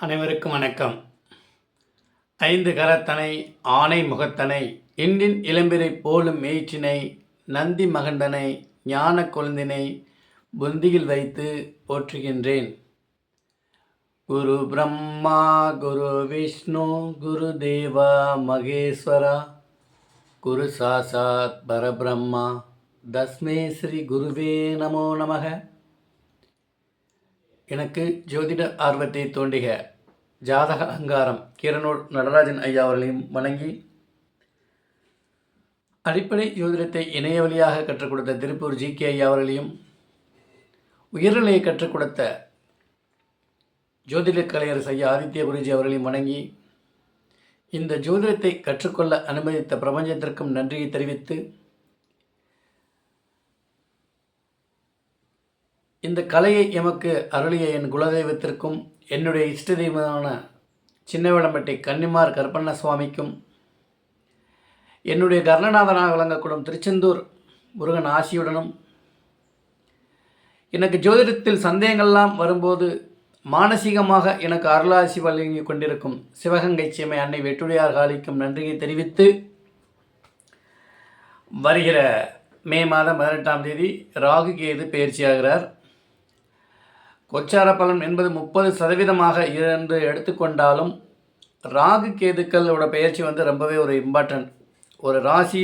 அனைவருக்கும் வணக்கம். ஐந்து கரத்தனை ஆனை முகத்தனை இன்றின் இளம்பிறை போலும் மேய்ச்சினை நந்தி மகந்தனை ஞான கொழுந்தினை புந்தியில் வைத்து போற்றுகின்றேன். குரு பிரம்மா குரு விஷ்ணு குரு தேவா மகேஸ்வரா குரு சாசாத் பரபிரம்மா தஸ்மே ஸ்ரீ குருவே நமோ நமக. எனக்கு ஜோதிட ஆர்வத்தை தோண்டிக ஜாதக அலங்காரம் கீரனூர் நடராஜன் ஐயா அவர்களையும் வணங்கி, அடிப்படை ஜோதிடத்தை இணைய வழியாக கற்றுக் கொடுத்த திருப்பூர் ஜி.கே. ஐயா அவர்களையும், உயர்நிலையை கற்றுக் கொடுத்த ஜோதிட கலையரசு ஐயா ஆதித்ய குருஜி அவர்களையும் வணங்கி, இந்த ஜோதிடத்தை கற்றுக்கொள்ள அனுமதித்த பிரபஞ்சத்திற்கும் நன்றியை தெரிவித்து, இந்த கலையை எமக்கு அருளிய என் குலதெய்வத்திற்கும் என்னுடைய இஷ்ட தெய்வமான சின்னவேளம்பட்டி கன்னிமார் கருப்பண்ண சுவாமிக்கும், என்னுடைய கர்ணநாதனாக விளங்கக்கூடும் திருச்செந்தூர் முருகன் ஆசியுடனும், எனக்கு ஜோதிடத்தில் சந்தேகங்கள்லாம் வரும்போது மானசீகமாக எனக்கு அருளாசி வழங்கி கொண்டிருக்கும் சிவகங்கை சீமை அன்னை வெட்டுடையார் காளிக்கும் நன்றியை தெரிவித்து, வருகிற மே மாதம் 18ஆம் தேதி ராகு கேது பயிற்சியாகிறார். கோச்சார பலன் என்பது 30% இருந்து எடுத்துக்கொண்டாலும் ராகு கேதுக்களோட பயிற்சி ரொம்பவே ஒரு இம்பார்ட்டன்ட். ஒரு ராசி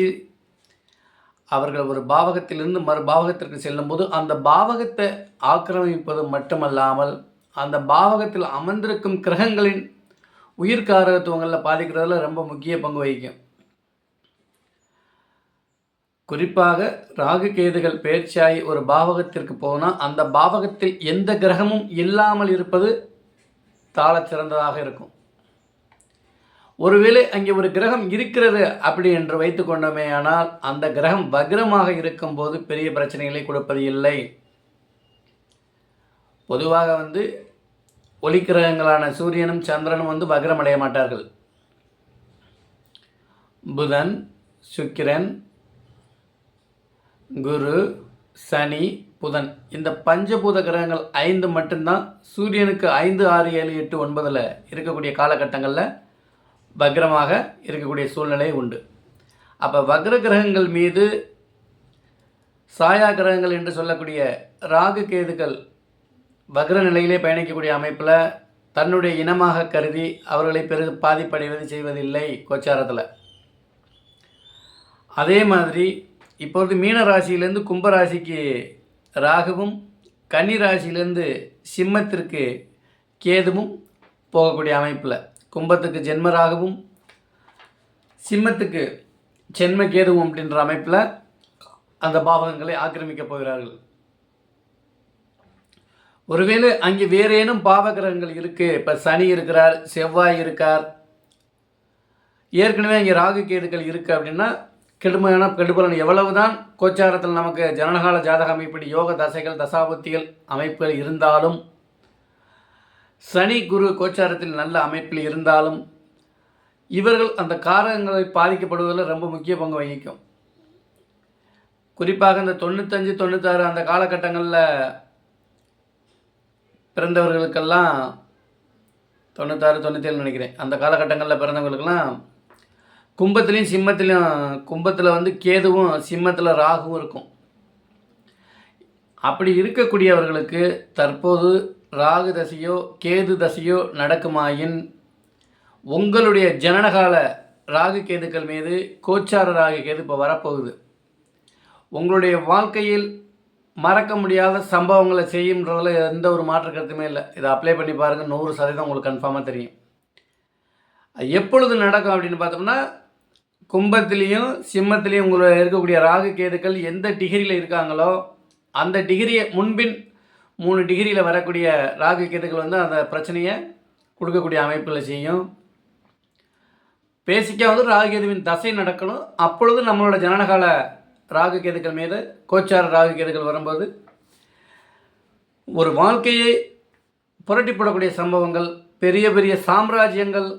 அவர்கள் ஒரு பாவகத்திலிருந்து மறு பாவகத்திற்கு செல்லும்போது அந்த பாவகத்தை ஆக்கிரமிப்பது மட்டுமல்லாமல் அந்த பாவகத்தில் அமர்ந்திருக்கும் கிரகங்களின் உயிர்காரகத்துவங்களில் பாதிக்கிறதுல ரொம்ப முக்கிய பங்கு வகிக்கும். குறிப்பாக ராகு கேதுகள் பயிற்சியாகி ஒரு பாவகத்திற்கு போனால் அந்த பாவகத்தில் எந்த கிரகமும் இல்லாமல் இருப்பது தாள சிறந்ததாக இருக்கும். ஒருவேளை அங்கே ஒரு கிரகம் இருக்கிறது அப்படி என்று வைத்து கொண்டோமே ஆனால் அந்த கிரகம் வக்ரமாக இருக்கும்போது பெரிய பிரச்சனைகளை கொடுப்பது இல்லை. பொதுவாக ஒளிக்கிரகங்களான சூரியனும் சந்திரனும் வக்ரம் அடைய மாட்டார்கள். புதன், சுக்கிரன், குரு, சனி, புதன் இந்த பஞ்சபூத கிரகங்கள் 5 மட்டும்தான் சூரியனுக்கு 5, 6, 7, 8, 9 இருக்கக்கூடிய காலகட்டங்களில் வக்ரமாக இருக்கக்கூடிய சூழ்நிலை உண்டு. அப்போ வக்ர கிரகங்கள் மீது சாயா கிரகங்கள் என்று சொல்லக்கூடிய ராகு கேதுக்கள் வக்ர நிலையிலே பயணிக்கக்கூடிய அமைப்பில் தன்னுடைய இனமாக கருதி அவர்களை பெரிது பாதிப்படைவது செய்வதில்லை கோச்சாரத்தில். அதே மாதிரி இப்பொழுது மீன ராசியிலேருந்து கும்பராசிக்கு ராகுவும், கன்னி ராசியிலேருந்து சிம்மத்திற்கு கேதுவும் போகக்கூடிய அமைப்பில் கும்பத்துக்கு ஜென்ம ராகுவும் சிம்மத்துக்கு ஜென்ம கேதுவும் அப்படின்ற அமைப்பில் அந்த பாவகங்களை ஆக்கிரமிக்கப் போகிறார்கள். ஒருவேளை அங்கே வேறேனும் பாவகிரகங்கள் இருக்குது. இப்போ சனி இருக்கிறார், செவ்வாய் இருக்கார், ஏற்கனவே அங்கே ராகு கேதுக்கள் இருக்குது அப்படின்னா கெடுமையான கெடுபலன் எவ்வளவுதான் கோச்சாரத்தில் நமக்கு ஜனனகால ஜாதக அமைப்படி யோக தசைகள் தசாபுத்திகள் அமைப்புகள் இருந்தாலும், சனி குரு கோச்சாரத்தில் நல்ல அமைப்பில் இருந்தாலும் இவர்கள் அந்த காரகங்களை பாதிக்கப்படுவதில் ரொம்ப முக்கிய பங்கு வகிக்கும். குறிப்பாக இந்த 95, 96 அந்த காலகட்டங்களில் பிறந்தவர்களுக்கெல்லாம் 96, 97 நினைக்கிறேன், அந்த காலகட்டங்களில் பிறந்தவர்களுக்கெல்லாம் கும்பத்துலேயும் சிம்மத்திலையும் கும்பத்தில் கேதுவும் சிம்மத்தில் ராகுவும் இருக்கும். அப்படி இருக்கக்கூடியவர்களுக்கு தற்போது ராகு தசையோ கேது தசையோ நடக்குமாயின் உங்களுடைய ஜனனகால ராகு கேதுக்கள் மீது கோச்சார ராகு கேது இப்போ வரப்போகுது. உங்களுடைய வாழ்க்கையில் மறக்க முடியாத சம்பவங்களை செய்யும்ன்றதில் எந்த ஒரு மாற்று கருத்துமே இல்லை. இதை அப்ளை பண்ணி பாருங்கள், 100% உங்களுக்கு கன்ஃபார்மாக தெரியும். எப்பொழுது நடக்கும் அப்படின்னு பார்த்தோம்னா, கும்பத்திலையும் சிம்மத்திலையும் உங்களோட இருக்கக்கூடிய ராகு கேதுக்கள் எந்த டிகிரியில் இருக்காங்களோ அந்த டிகிரியை முன்பின் 3 டிகிரியில் வரக்கூடிய ராகு கேதுக்கள் அந்த பிரச்சனையை கொடுக்கக்கூடிய அமைப்பில் செய்யும். பேசிக்காக ராகு கேதுவின் தசை நடக்கணும். அப்பொழுது நம்மளோட ஜனனகால ராகு கேதுக்கள் மீது கோச்சார ராகு கேதுக்கள் வரும்போது ஒரு வாழ்க்கையை புரட்டி போடக்கூடிய சம்பவங்கள், பெரிய பெரிய சாம்ராஜ்யங்கள்,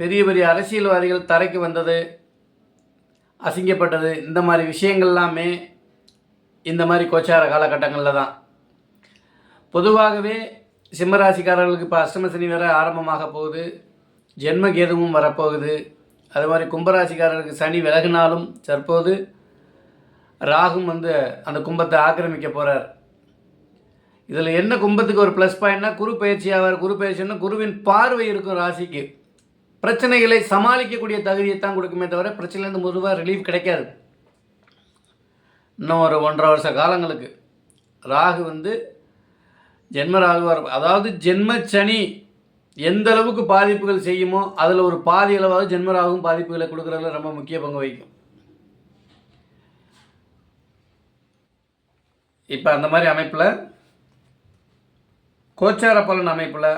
பெரிய பெரிய அரசியல்வாதிகள் தரைக்கு வந்தது, அசிங்கப்பட்டது, இந்த மாதிரி விஷயங்கள் எல்லாமே இந்த மாதிரி கோச்சார காலகட்டங்களில் தான். பொதுவாகவே சிம்மராசிக்காரர்களுக்கு இப்போ அஷ்டம சனி வேற ஆரம்பமாக போகுது, ஜென்ம கேதுவும் வரப்போகுது. அது மாதிரி கும்பராசிக்காரர்களுக்கு சனி விலகினாலும் தற்போது ராகும் வந்து அந்த கும்பத்தை ஆக்கிரமிக்க போகிறார். இதில் என்ன கும்பத்துக்கு ஒரு ப்ளஸ் பாயிண்ட்னா குரு பயிற்சியாவார். குரு பயிற்சின்னா குருவின் பார்வை இருக்கும் ராசிக்கு. பிரச்சனைகளை சமாளிக்கக்கூடிய தகுதியை தான் கொடுக்குமே தவிர பிரச்சனைலேருந்து முழுவாக ரிலீஃப் கிடைக்காது. இன்னும் ஒரு 1.5 வருஷ காலங்களுக்கு ராகு வந்து ஜென்ம ராகுவார். அதாவது ஜென்ம சனி எந்த அளவுக்கு பாதிப்புகள் செய்யுமோ அதில் ஒரு பாதி அளவாவது ஜென்ம ராகுவும் பாதிப்புகளை கொடுக்குறதுல ரொம்ப முக்கிய பங்கு வகிக்கும். இப்போ அந்த மாதிரி அமைப்பில் கோச்சார பலன் அமைப்பில்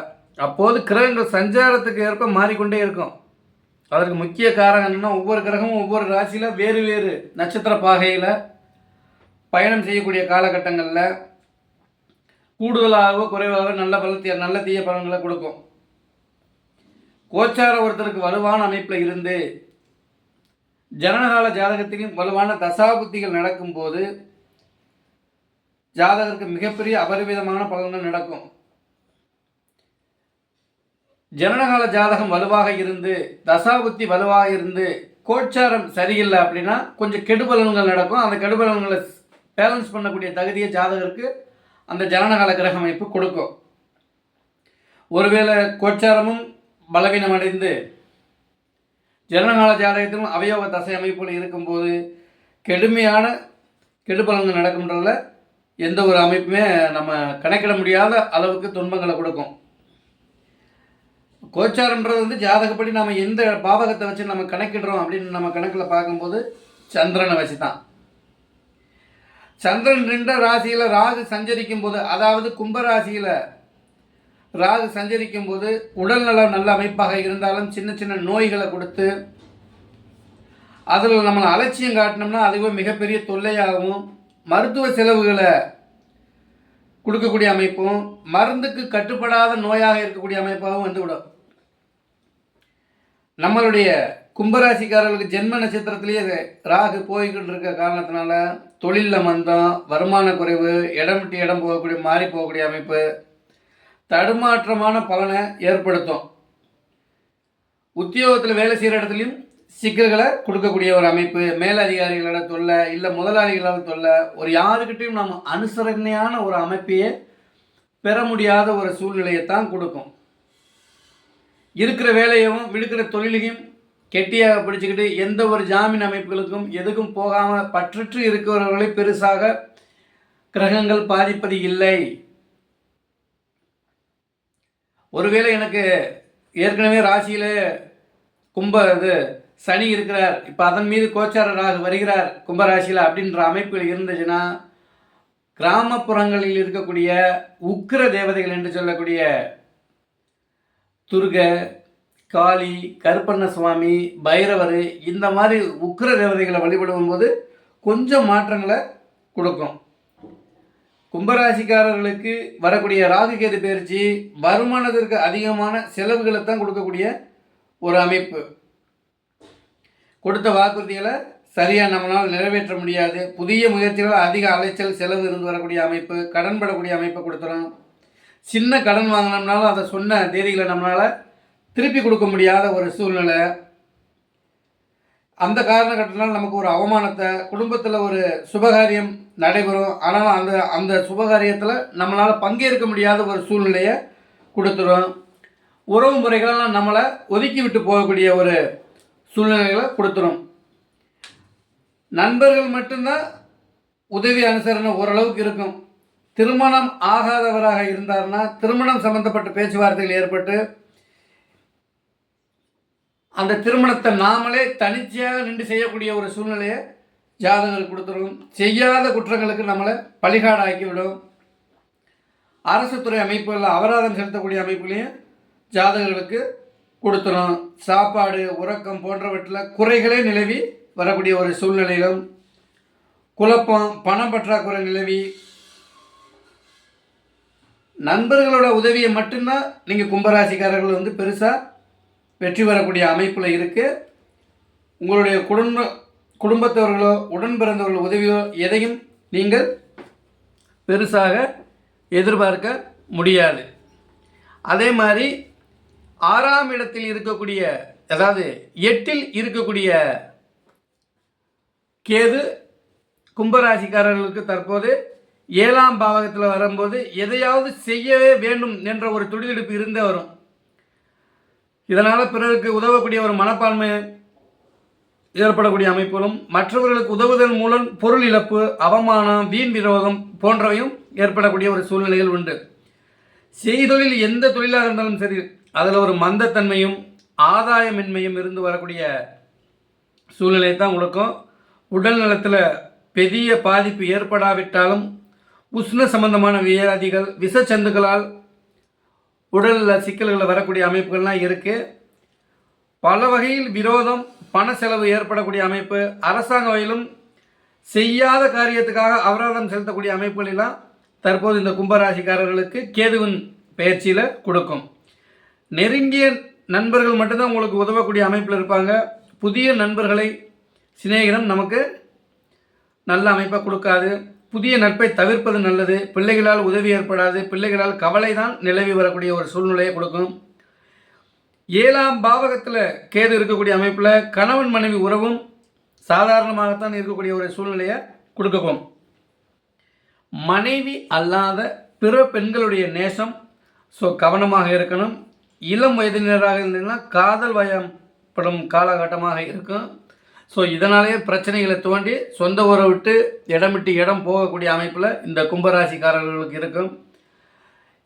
அப்போது கிரகங்கள் சஞ்சாரத்துக்கு ஏற்ப மாறிக்கொண்டே இருக்கும். அதற்கு முக்கிய காரணம் என்னென்னா ஒவ்வொரு கிரகமும் ஒவ்வொரு ராசியில் வேறு வேறு நட்சத்திர பாகையில் பயணம் செய்யக்கூடிய காலகட்டங்களில் கூடுதலாகவோ குறைவாக நல்ல தீய பலன்களை கொடுக்கும். கோச்சார ஒருத்தருக்கு வலுவான அமைப்பில் இருந்து ஜனனகால ஜாதகத்திலும் வலுவான தசாபுத்திகள் நடக்கும்போது ஜாதகருக்கு மிகப்பெரிய அபரிவிதமான பலன்கள் நடக்கும். ஜனனகால ஜாதகம் வலுவாக இருந்து தசாபுத்தி வலுவாக இருந்து கோச்சாரம் சரியில்லை அப்படின்னா கொஞ்சம் கெடுபலன்கள் நடக்கும். அந்த கெடுபலன்களை பேலன்ஸ் பண்ணக்கூடிய தகுதியை ஜாதகருக்கு அந்த ஜனனகால கிரக அமைப்பு கொடுக்கும். ஒருவேளை கோச்சாரமும் பலவீனம் அடைந்து ஜனனகால ஜாதகத்திலும் அவயோக தசை அமைப்புகள் இருக்கும்போது கெடுமையான கெடுபலன்கள் நடக்கும்ன்றதில் எந்த ஒரு அமைப்புமே நம்ம கணக்கிட முடியாத அளவுக்கு துன்பங்களை கொடுக்கும். கோச்சாரம்ன்றது வந்து ஜாதகப்படி நம்ம எந்த பாவகத்தை வச்சு நம்ம கணக்கிடுறோம் அப்படின்னு நம்ம கணக்கில் பார்க்கும்போது சந்திரனை வச்சு தான். சந்திரன் 2 ராசியில் ராகு சஞ்சரிக்கும் போது, அதாவது கும்பராசியில் ராகு சஞ்சரிக்கும் போது உடல்நலம் நல்ல அமைப்பாக இருந்தாலும் சின்ன சின்ன நோய்களை கொடுத்து அதில் நம்மளை அலட்சியம் காட்டினோம்னா அதுவே மிகப்பெரிய தொல்லையாகவும் மருத்துவ செலவுகளை கொடுக்கக்கூடிய அமைப்பும் மருந்துக்கு கட்டுப்படாத நோயாக இருக்கக்கூடிய அமைப்பாகவும் வந்துவிடும். நம்மளுடைய கும்பராசிக்காரர்களுக்கு ஜென்ம நட்சத்திரத்திலேயே ராகு போய்கிட்டு இருக்க காரணத்தினால தொழிலில் மந்தம், வருமான குறைவு, இடம் விட்டு இடம் போகக்கூடிய மாறி போகக்கூடிய அமைப்பு தடுமாற்றமான பலனை ஏற்படுத்தும். உத்தியோகத்தில் வேலை செய்கிற இடத்துலையும் சிக்கல்களை கொடுக்கக்கூடிய ஒரு அமைப்பு, மேலதிகாரிகளோட தொல்லை இல்லை முதலாளிகளால் தொல்லை, ஒரு யாருக்கிட்டையும் நம்ம அனுசரணையான ஒரு அமைப்பையே பெற முடியாத ஒரு சூழ்நிலையை தான் கொடுக்கும். இருக்கிற வேலையவும் விடுக்கிற தொழிலையும் கெட்டியாக பிடிச்சிக்கிட்டு எந்த ஒரு ஜாமீன் அமைப்புகளுக்கும் எதுக்கும் போகாமல் பற்றற்று இருக்கிறவர்களை பெருசாக கிரகங்கள் பாதிப்பது இல்லை. ஒருவேளை எனக்கு ஏற்கனவே ராசியில் சனி இருக்கிறார், இப்போ அதன் மீது கோச்சாரராக வருகிறார் கும்பராசியில் அப்படின்ற அமைப்புகள் இருந்துச்சுன்னா கிராமப்புறங்களில் இருக்கக்கூடிய உக்கிர தேவதைகள் என்று சொல்லக்கூடிய துர்க, காளி, கருப்பண்ண சுவாமி, பைரவர் இந்த மாதிரி உக்கிர தேவதைகளை வழிபடும் போது கொஞ்சம் மாற்றங்களை கொடுக்கும். கும்பராசிக்காரர்களுக்கு வரக்கூடிய ராகுகேது பயிற்சி வருமானத்திற்கு அதிகமான செலவுகளை தான் கொடுக்கக்கூடிய ஒரு அமைப்பு. கொடுத்த வாக்குறுதிகளை சரியாக நம்மளால் நிறைவேற்ற முடியாது. புதிய முயற்சிகள் அதிக அலைச்சல் செலவு இருந்து வரக்கூடிய அமைப்பு, கடன் படக்கூடிய அமைப்பை கொடுத்துரும். சின்ன கடன் வாங்கினோம்னாலும் அதை சொன்ன தேதிகளை நம்மளால் திருப்பி கொடுக்க முடியாத ஒரு சூழ்நிலை. அந்த காரணகட்டத்தினால் நமக்கு ஒரு அவமானத்தை, குடும்பத்தில் ஒரு சுபகாரியம் நடைபெறும் ஆனால் அந்த சுபகாரியத்தில் நம்மளால் பங்கேற்க முடியாத ஒரு சூழ்நிலையை கொடுத்துரும். உறவு முறைகளெல்லாம் நம்மளை ஒதுக்கி விட்டு போகக்கூடிய ஒரு சூழ்நிலைகளை கொடுத்துரும். நண்பர்கள் மட்டும்தான் உதவி அனுசரணை ஓரளவுக்கு இருக்கும். திருமணம் ஆகாதவராக இருந்தார்னா திருமணம் சம்பந்தப்பட்ட பேச்சுவார்த்தைகள் ஏற்பட்டு அந்த திருமணத்தை நாமளே தனிச்சையாக நின்று செய்யக்கூடிய ஒரு சூழ்நிலையை ஜாதகர்கள் கொடுத்துரும். செய்யாத குற்றங்களுக்கு நம்மளை பலிகாடாக்கிவிடும். அரசு துறை அமைப்புகளில் அபராதம் செலுத்தக்கூடிய அமைப்புகளையும் ஜாதகர்களுக்கு கொடுத்துரும். சாப்பாடு, உறக்கம் போன்றவற்றில் குறைகளே நிலவி வரக்கூடிய ஒரு சூழ்நிலையிலும் குழப்பம், பணம் பற்றாக்குறை நிலவி நண்பர்களோட உதவியை மட்டும்தான் நீங்கள் கும்பராசிக்காரர்கள் வந்து பெருசாக வெற்றி பெறக்கூடிய அமைப்பில் இருக்குது. உங்களுடைய குடும்பத்தவர்களோ உடன் பிறந்தவர்களோ உதவியோ எதையும் நீங்கள் பெருசாக எதிர்பார்க்க முடியாது. அதே மாதிரி 6ஆம் இடத்தில் இருக்கக்கூடிய, அதாவது 8இல் இருக்கக்கூடிய கேது கும்பராசிக்காரர்களுக்கு தற்போது 7ஆம் பாவகத்தில் வரும்போது எதையாவது செய்யவே வேண்டும் என்ற ஒரு துடிதுடிப்பு இருந்தே வரும். இதனால் பிறருக்கு உதவக்கூடிய ஒரு மனப்பான்மை ஏற்படக்கூடிய அமைப்புகளும், மற்றவர்களுக்கு உதவுதல் மூலம் பொருள் இழப்பு, அவமானம், வீண் விரோதம் போன்றவையும் ஏற்படக்கூடிய ஒரு சூழ்நிலைகள் உண்டு. செய்தொழில் எந்த தொழிலாக இருந்தாலும் சரி, அதில் ஒரு மந்தத்தன்மையும் ஆதாயமின்மையும் இருந்து வரக்கூடிய சூழ்நிலை தான் கொடுக்கும். உடல் நலத்தில் பெரிய பாதிப்பு ஏற்படாவிட்டாலும் உஷ்ண சம்பந்தமான வியாதிகள், விஷச்சந்துக்களால் உடலில் சிக்கல்கள் வரக்கூடிய அமைப்புகள்லாம் இருக்குது. பல வகையில் விரோதம், பண செலவு ஏற்படக்கூடிய அமைப்பு, அரசாங்க வகையிலும் செய்யாத காரியத்துக்காக அபராதம் செலுத்தக்கூடிய அமைப்புகளெல்லாம் தற்போது இந்த கும்பராசிக்காரர்களுக்கு கேதுவின் பயிற்சியில் கொடுக்கும். நெருங்கிய நண்பர்கள் மட்டும்தான் உங்களுக்கு உதவக்கூடிய அமைப்பில் இருப்பாங்க. புதிய நண்பர்களை சிநேகிதம் நமக்கு நல்ல அமைப்பாக கொடுக்காது. புதிய நட்பை தவிர்ப்பது நல்லது. பிள்ளைகளால் உதவி ஏற்படாது. பிள்ளைகளால் கவலை தான் நிலவி வரக்கூடிய ஒரு சூழ்நிலையை கொடுக்கும். 7ஆம் பாவகத்தில் கேது இருக்கக்கூடிய அமைப்பில் கணவன் மனைவி உறவும் சாதாரணமாகத்தான் இருக்கக்கூடிய ஒரு சூழ்நிலையை கொடுக்கும். மனைவி அல்லாத பிற பெண்களுடைய நேசம், ஸோ கவனமாக இருக்கணும். இளம் வயதினராக இருந்தீங்கன்னா காதல் வயப்படும் காலகட்டமாக இருக்கும். ஸோ இதனாலேயே பிரச்சனைகளை தோண்டி சொந்த ஊரை விட்டு இடம் விட்டு இடம் போகக்கூடிய அமைப்பில் இந்த கும்பராசிக்காரர்களுக்கு இருக்கும்.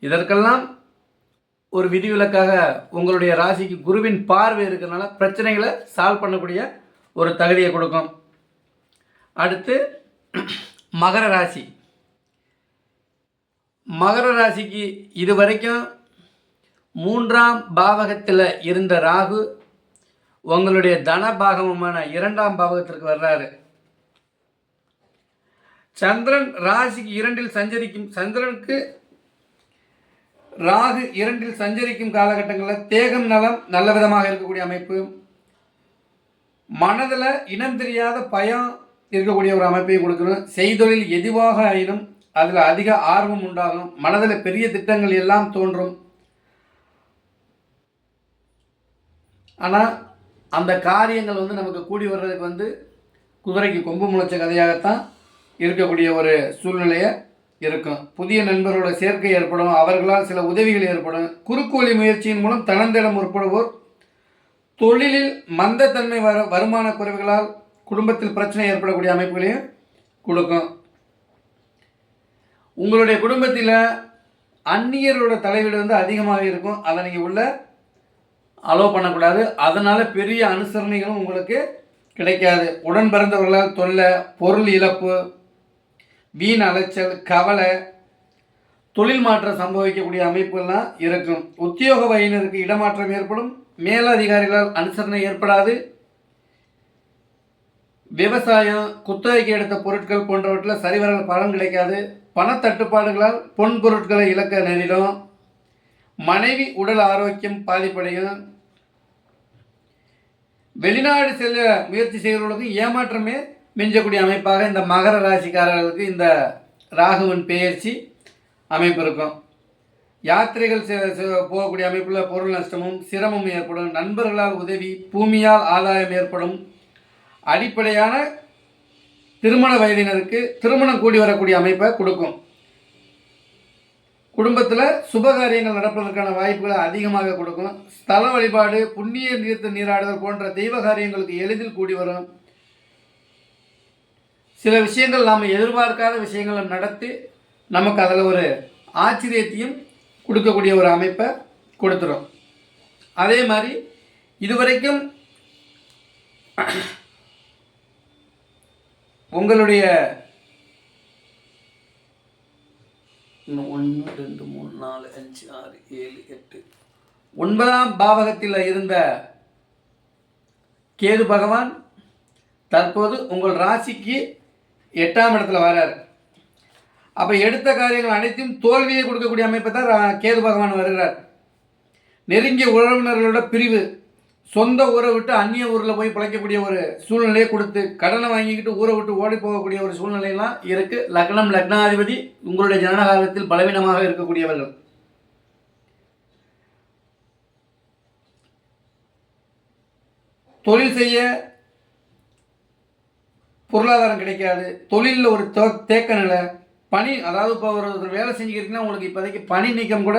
இதற்கெல்லாம் ஒரு விதிவிலக்காக உங்களுடைய ராசிக்கு குருவின் பார்வை இருக்கிறதுனால பிரச்சனைகளை சால்வ் பண்ணக்கூடிய ஒரு தகுதியை கொடுக்கும். அடுத்து மகர ராசி. மகர ராசிக்கு இதுவரைக்கும் 3ஆம் பாவகத்தில் இருந்த ராகு உங்களுடைய தன பாகமான 2ஆம் பாவகத்திற்கு வர்றாரு. சந்திரன் ராசிக்கு 2இல் சஞ்சரிக்கும். சந்திரனுக்கு ராகு 2இல் சஞ்சரிக்கும் காலகட்டங்களில் தேகம் நலம் நல்ல விதமாக இருக்கக்கூடிய அமைப்பு, மனதில் இனம் தெரியாத பயம் இருக்கக்கூடிய ஒரு அமைப்பையும் கொடுக்கணும். செய்தொழில் எதுவாக ஆயினும் அதில் அதிக ஆர்வம் உண்டாகும். மனதில் பெரிய திட்டங்கள் எல்லாம் தோன்றும். ஆனால் அந்த காரியங்கள் நமக்கு கூடி வர்றதுக்கு குதிரைக்கு கொம்பு முளைச்ச கதையாகத்தான் இருக்கக்கூடிய ஒரு சூழ்நிலையை இருக்கும். புதிய நண்பர்களோட சேர்க்கை ஏற்படும். அவர்களால் சில உதவிகள் ஏற்படும். குறுக்கு முயற்சியின் மூலம் தனந்திட முற்படுவோர், தொழிலில் மந்தத்தன்மை வருமான குறைவுகளால் குடும்பத்தில் பிரச்சனை ஏற்படக்கூடிய அமைப்புகளையும் கொடுக்கும். உங்களுடைய குடும்பத்தில் அந்நியர்களோட தலையீடு அதிகமாக இருக்கும். அதை நீங்கள் உள்ள அலோவ் பண்ணக்கூடாது. அதனால் பெரிய அனுசரணைகளும் உங்களுக்கு கிடைக்காது. உடன் பிறந்தவர்களால் தொல்லை, பொருள் இழப்பு, வீண் அலைச்சல், கவலை, தொழில் மாற்றம் சம்பவிக்கக்கூடிய அமைப்புகள்லாம் இருக்கும். உத்தியோக வகையினருக்கு இடமாற்றம் ஏற்படும். மேலதிகாரிகளால் அனுசரணை ஏற்படாது. விவசாயம், குத்தகைக்கு எடுத்த பொருட்கள் போன்றவற்றில் சரிவர பலன் கிடைக்காது. பணத்தட்டுப்பாடுகளால் பொன் பொருட்களை இழக்க நேரிடும். மனைவி உடல் ஆரோக்கியம் பாதிப்படையும். வெளிநாடு செல்ல முயற்சி செய்கிறவர்களுக்கு ஏமாற்றமே மிஞ்சக்கூடிய அமைப்பாக இந்த மகர ராசிக்காரர்களுக்கு இந்த ராகுவின் பெயர்ச்சி அமைப்பு இருக்கும். யாத்திரைகள் போகக்கூடிய அமைப்பில் பொருள் நஷ்டமும் சிரமமும் ஏற்படும். நண்பர்களால் உதவி, பூமியால் ஆதாயம் ஏற்படும். அடிப்படையான திருமண வயதினருக்கு திருமணம் கூடி வரக்கூடிய அமைப்பை கொடுக்கும். குடும்பத்தில் சுபகாரியங்கள் நடப்பதற்கான வாய்ப்புகளை அதிகமாக கொடுக்கும். ஸ்தல வழிபாடு, புண்ணிய நீர்த்த நீராடுதல் போன்ற தெய்வ காரியங்களுக்கு எளிதில் கூடி வரும். சில விஷயங்கள் நாம் எதிர்பார்க்காத விஷயங்களை நடத்தி நமக்கு அதில் ஒரு ஆச்சரியத்தையும் கொடுக்கக்கூடிய ஒரு அமைப்பை கொடுத்துரும். அதே மாதிரி இதுவரைக்கும் உங்களுடைய 1 2 3 4 5 6 7 8 9ஆம் பாவகத்தில் இருந்த கேது பகவான் தற்போது உங்கள் ராசிக்கு 8ஆம் இடத்துல வரார். அப்போ எடுத்த காரியங்கள் அனைத்தையும் தோல்வியை கொடுக்கக்கூடிய அமைப்பை தான் கேது பகவான் வருகிறார். நெருங்கிய உறவினர்களோட பிரிவு, சொந்த ஊரை விட்டு அந்நிய ஊரில் போய் பிழைக்கக்கூடிய ஒரு சூழ்நிலையை கொடுத்து, கடனை வாங்கிக்கிட்டு ஊரை விட்டு ஓடி போகக்கூடிய ஒரு சூழ்நிலையெல்லாம் இருக்குது. லக்னம், லக்னாதிபதி உங்களுடைய ஜனனகாலத்தில் பலவீனமாக இருக்கக்கூடியவர்கள். தொழில் செய்ய பொருளாதாரம் கிடைக்காது, தொழிலில் ஒரு தேக்க நிலை, பணி, அதாவது இப்போ ஒரு வேலை செஞ்சுக்கிட்டீங்கன்னா உங்களுக்கு இப்போதைக்கு பணி நீக்கம் கூட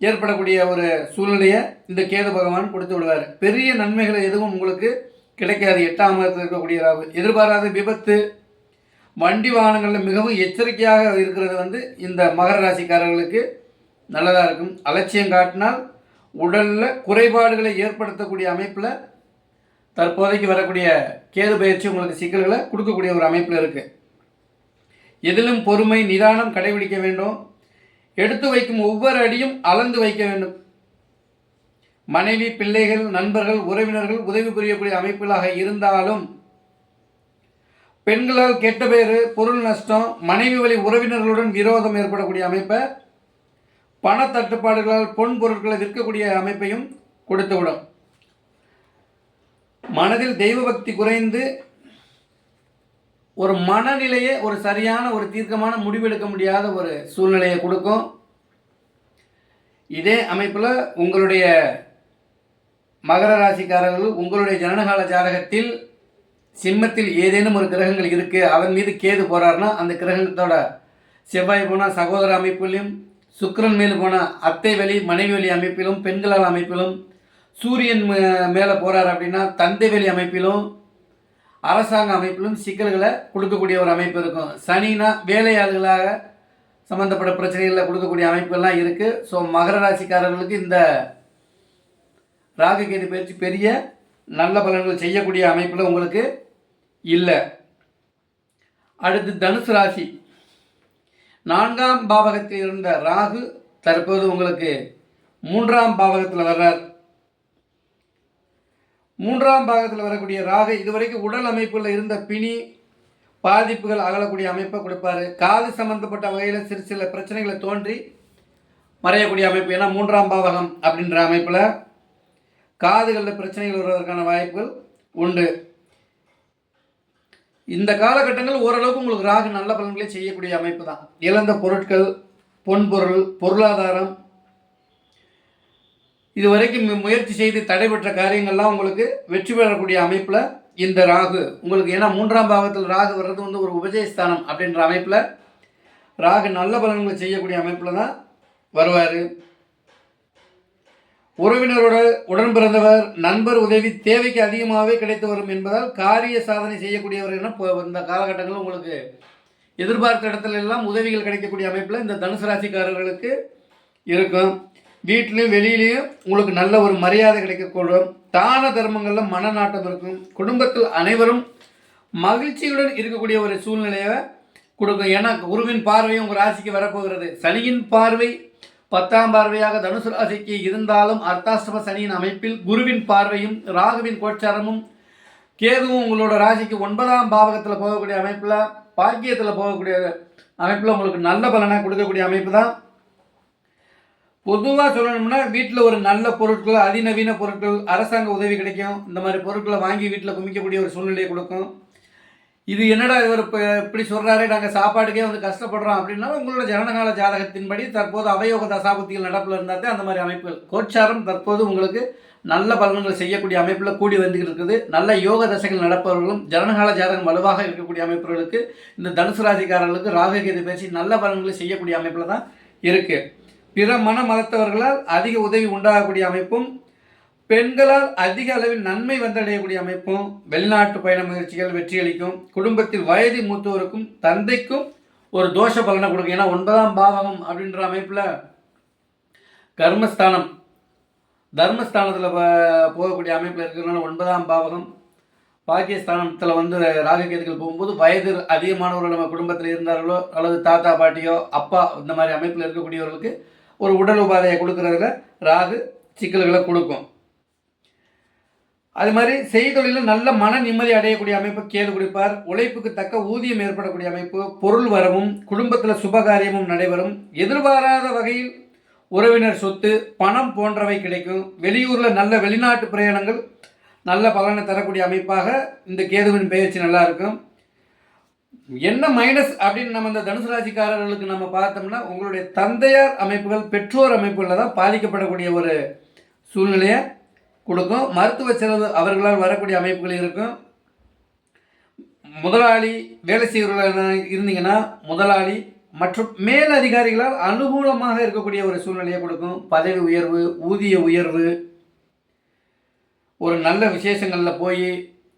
ஏற்படக்கூடிய ஒரு சூழ்நிலையை இந்த கேது பகவான் கொடுத்து விடுவார். பெரிய நன்மைகளை எதுவும் உங்களுக்கு கிடைக்காது. 8ஆம் இடத்தில் இருக்கக்கூடிய ராகு. எதிர்பாராத விபத்து, வண்டி வாகனங்களில் மிகவும் எச்சரிக்கையாக இருக்கிறது இந்த மகர ராசிக்காரர்களுக்கு நல்லதாக இருக்கும். அலட்சியம் காட்டினால் உடலில் குறைபாடுகளை ஏற்படுத்தக்கூடிய அமைப்பில் தற்போதைக்கு வரக்கூடிய கேது பயிற்சி உங்களுக்கு சிக்கல்களை கொடுக்கக்கூடிய ஒரு அமைப்பில் இருக்குது. எதிலும் பொறுமை, நிதானம் கடைபிடிக்க வேண்டும். எடுத்து வைக்கும் ஒவ்வொரு அடியும் அளந்து வைக்க வேண்டும். மனைவி, பிள்ளைகள், நண்பர்கள், உறவினர்கள் உதவி புரியக்கூடிய அமைப்புகளாக இருந்தாலும் பெண்களால் கெட்ட பேர், பொருள் நஷ்டம், மனைவி வழி உறவினர்களுடன் விரோதம் ஏற்படக்கூடிய அமைப்பை, பண தட்டுப்பாடுகளால் பொன் பொருட்களை விற்கக்கூடிய அமைப்பையும் கொடுத்துவிடும். மனதில் தெய்வ பக்தி குறைந்து ஒரு மனநிலையை ஒரு சரியான ஒரு தீர்க்கமான முடிவெடுக்க முடியாத ஒரு சூழ்நிலையை கொடுக்கும். இதே அமைப்பில் உங்களுடைய மகர ராசிக்காரர்கள் உங்களுடைய ஜனனகால ஜாதகத்தில் சிம்மத்தில் ஏதேனும் ஒரு கிரகங்கள் இருக்குது, அதன் மீது கேது போகிறாருன்னா அந்த கிரகத்தோட செவ்வாய் போனால் சகோதர அமைப்பிலும், சுக்கிரன் மேல் போனால் அத்தை வழி மனைவி வழி அமைப்பிலும், பெண்களால் அமைப்பிலும், சூரியன் மேலே போகிறார் அப்படின்னா தந்தை வழி அமைப்பிலும், அரசாங்க அமைப்பிலும் சிக்கல்களை கொடுக்கக்கூடிய ஒரு அமைப்பு இருக்கும். சனினா வேலையாளர்களாக சம்மந்தப்பட்ட பிரச்சனைகளை கொடுக்கக்கூடிய அமைப்புகள்லாம் இருக்குது. ஸோ மகர ராசிக்காரர்களுக்கு இந்த ராகு கேது பயிற்சி பெரிய நல்ல பலன்கள் செய்யக்கூடிய அமைப்பில் உங்களுக்கு இல்லை. அடுத்து தனுசு ராசி. 4ஆம் பாவகத்தில் இருந்த ராகு தற்போது உங்களுக்கு 3ஆம் பாவகத்தில் வர்றார். 3ஆம் பாகத்தில் வரக்கூடிய ராகு இதுவரைக்கும் உடல் அமைப்பில் இருந்த பிணி பாதிப்புகள் அகலக்கூடிய அமைப்பை கொடுப்பாரு. காது சம்பந்தப்பட்ட வகையில் சில பிரச்சனைகளை தோன்றி மறையக்கூடிய அமைப்பு. ஏன்னா 3ஆம் பாவகம் அப்படின்ற அமைப்பில் காதுகளில் பிரச்சனைகள் வருவதற்கான வாய்ப்புகள் உண்டு. இந்த காலகட்டங்கள் ஓரளவுக்கு உங்களுக்கு ராகு நல்ல பலன்களை செய்யக்கூடிய அமைப்பு தான். இழந்த பொருட்கள், பொன்பொருள், பொருளாதாரம், இதுவரைக்கும் முயற்சி செய்து தடைபெற்ற காரியங்கள்லாம் உங்களுக்கு வெற்றி பெறக்கூடிய அமைப்பில் இந்த ராகு உங்களுக்கு. ஏன்னா 3ஆம் பாவத்தில் ராகு வர்றது ஒரு உபஜயஸ்தானம் அப்படின்ற அமைப்பில் ராகு நல்ல பலன்களை செய்யக்கூடிய அமைப்பில் தான் வருவார். உறவினரோட உடன் பிறந்தவர், நண்பர் உதவி தேவைக்கு அதிகமாகவே கிடைத்து வரும் என்பதால் காரிய சாதனை செய்யக்கூடியவர்கள் இந்த காலகட்டங்களில் உங்களுக்கு எதிர்பார்த்த இடத்துல எல்லாம் உதவிகள் கிடைக்கக்கூடிய அமைப்பில் இந்த தனுசு ராசிக்காரர்களுக்கு இருக்கும். வீட்டிலையும் வெளியிலையும் உங்களுக்கு நல்ல ஒரு மரியாதை கிடைக்கக்கூடும். தான தர்மங்களில் மனநாட்டம் இருக்கும். குடும்பத்தில் அனைவரும் மகிழ்ச்சியுடன் இருக்கக்கூடிய ஒரு சூழ்நிலையை கொடுக்கும். ஏன்னா குருவின் பார்வையும் உங்கள் ராசிக்கு வரப்போகிறது. சனியின் பார்வை 10ஆம் பார்வையாக தனுசு ராசிக்கு இருந்தாலும் அர்த்தாஷ்டம சனியின் அமைப்பில் குருவின் பார்வையும் ராகுவின் கோச்சாரமும் கேதுவும் உங்களோட ராசிக்கு 9ஆம் பாவகத்தில் போகக்கூடிய அமைப்பில், பாக்கியத்தில் போகக்கூடிய அமைப்பில் உங்களுக்கு நல்ல பலனை கொடுக்கக்கூடிய அமைப்பு தான். பொதுவாக சொல்லணும்னா வீட்டில் ஒரு நல்ல பொருட்கள், அதிநவீன பொருட்கள், அரசாங்க உதவி கிடைக்கும். இந்த மாதிரி பொருட்களை வாங்கி வீட்டில் குமிக்கக்கூடிய ஒரு சூழ்நிலையை கொடுக்கும். இது என்னடா இவர் இப்போ இப்படி சொல்கிறாரே, நாங்கள் சாப்பாட்டுக்கே கஷ்டப்படுறோம் அப்படின்னா உங்களோட ஜனனகால ஜாதகத்தின்படி தற்போது அவயோக தசாபுத்திகள் நடப்பில் இருந்தால் தான் அந்த மாதிரி அமைப்புகள். கோச்சாரம் தற்போது உங்களுக்கு நல்ல பலன்களை செய்யக்கூடிய அமைப்பில் கூடி வந்துக்கிட்டு இருக்குது. நல்ல யோக தசைகள் நடப்பவர்களும் ஜனனகால ஜாதகம் வலுவாக இருக்கக்கூடிய அமைப்புகளுக்கு இந்த தனுசு ராசிக்காரர்களுக்கு ராகு கேது பேசி நல்ல பலன்களை செய்யக்கூடிய அமைப்பில் தான் இருக்குது. பிற மன மதத்தவர்களால் அதிக உதவி உண்டாகக்கூடிய அமைப்பும், பெண்களால் அதிக அளவில் நன்மை வந்தடையக்கூடிய அமைப்பும், வெளிநாட்டு பயண முயற்சிகள் வெற்றியளிக்கும். குடும்பத்தில் வயது மூத்தோருக்கும் தந்தைக்கும் ஒரு தோஷ பலனை கொடுக்கும். ஏன்னா 9ஆம் பாவகம் அப்படின்ற அமைப்பில் கர்மஸ்தானம், தர்மஸ்தானத்தில் போகக்கூடிய அமைப்பில் இருக்கிறதுனால 9ஆம் பாவகம் பாக்கியஸ்தானத்தில் ராகு கேதுகள் போகும்போது வயது அதிகமானவர்கள் நம்ம குடும்பத்தில் இருந்தார்களோ அல்லது தாத்தா பாட்டியோ அப்பா இந்த மாதிரி அமைப்பில் இருக்கக்கூடியவர்களுக்கு ஒரு உடல் உபாதையை கொடுக்கறதுல ராகு சிக்கல்களை கொடுக்கும். அது மாதிரி செய்தொழிலில் நல்ல மன நிம்மதி அடையக்கூடிய அமைப்பு கேது கொடுப்பார். உழைப்புக்கு தக்க ஊதியம் ஏற்படக்கூடிய அமைப்பு, பொருள் வரவும், குடும்பத்தில் சுபகாரியமும் நடைபெறும். எதிர்பாராத வகையில் உறவினர் சொத்து, பணம் போன்றவை கிடைக்கும். வெளியூரில் நல்ல வெளிநாட்டு பிரயாணங்கள் நல்ல பலனை தரக்கூடிய அமைப்பாக இந்த கேதுவின் பயிற்சி நல்லா இருக்கும். என்ன மைனஸ் அப்படின்னு நம்ம இந்த தனுசு ராசிக்காரர்களுக்கு நம்ம பார்த்தோம்னா உங்களுடைய தந்தையார் அமைப்புகள், பெற்றோர் அமைப்புகளில் தான் பாதிக்கப்படக்கூடிய ஒரு சூழ்நிலையை கொடுக்கும். மருத்துவ செலவு அவர்களால் வரக்கூடிய அமைப்புகள் இருக்கும். முதலாளி வேலை செய்கிறவர்களாக இருந்தீங்கன்னா முதலாளி மற்றும் மேல் அதிகாரிகளால் அனுகூலமாக இருக்கக்கூடிய ஒரு சூழ்நிலையை கொடுக்கும். பதவி உயர்வு, ஊதிய உயர்வு, ஒரு நல்ல விசேஷங்களில் போய்